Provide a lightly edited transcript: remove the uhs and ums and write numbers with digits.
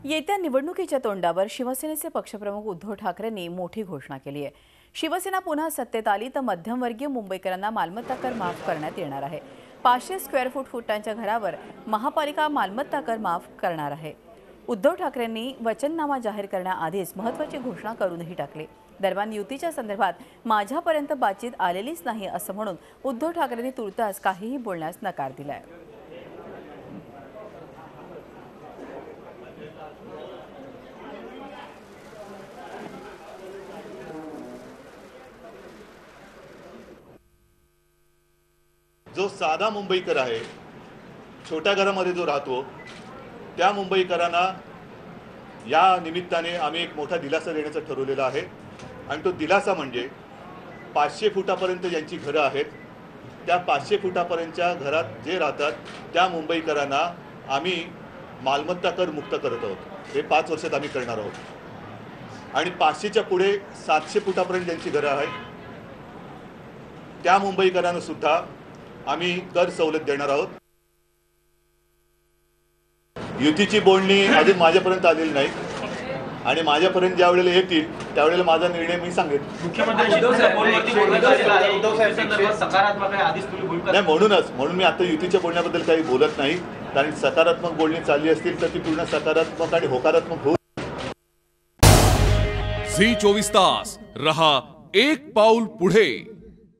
येत्या निवडणुकीच्या तोंडावर शिवसेनेचे पक्षप्रमुख उद्धव ठाकरेंनी मोठी घोषणा केली आहे। शिवसेना पुन्हा सत्तेत आली तर मध्यमवर्गीय मुंबईकरांना मालमत्ता कर माफ करण्यात येणार आहे। 500 स्क्वेअर फुटांच्या घरावर महापालिका मालमत्ता कर माफ करणार आहे। उद्धव ठाकरेंनी वचननामा जाहीर करण्याआधीच महत्त्वाची घोषणा करूनही टाकली। दरम्यान युतीच्या संदर्भात माझ्यापर्यंत बातचीत आलेलीच नाही असं म्हणून उद्धव ठाकरेंनी तुर्तास काहीही बोलण्यास नकार दिलाय। जो साधा मुंबईकर आहे, छोट्या घरामध्ये जो राहतो, त्या मुंबईकरांना या निमित्ताने आम्ही एक मोठा दिलासा देण्याचं ठरवलेलं आहे। आणि तो दिलासा म्हणजे 500 फुटापर्यंत ज्यांची घरं आहेत, त्या 500 फुटापर्यंतच्या घरात जे राहतात त्या मुंबईकरांना आम्ही मालमत्ता कर मुक्त करत आहोत। हे 5 वर्षात आम्ही करणार आहोत। आणि 500च्या पुढे 700 फुटापर्यंत ज्यांची घरं आहेत त्या मुंबईकरांना सुद्धा आम्ही कर सवलत देणार आहोत। युतीची बोलणी अजून माझ्यापर्यंत आलेली नाही आणि माझ्यापर्यंत ज्या वेळेला येतील त्यावेळेला माझा निर्णय मी सांगेन। नाही, म्हणून मी आता युतीच्या बोलण्याबद्दल काही बोलत नाही, कारण सकारात्मक बोलणी चालली असतील तर ती पूर्ण सकारात्मक आणि होकारात्मक होईल। झी 24 तास रहा एक पाऊल पुढे।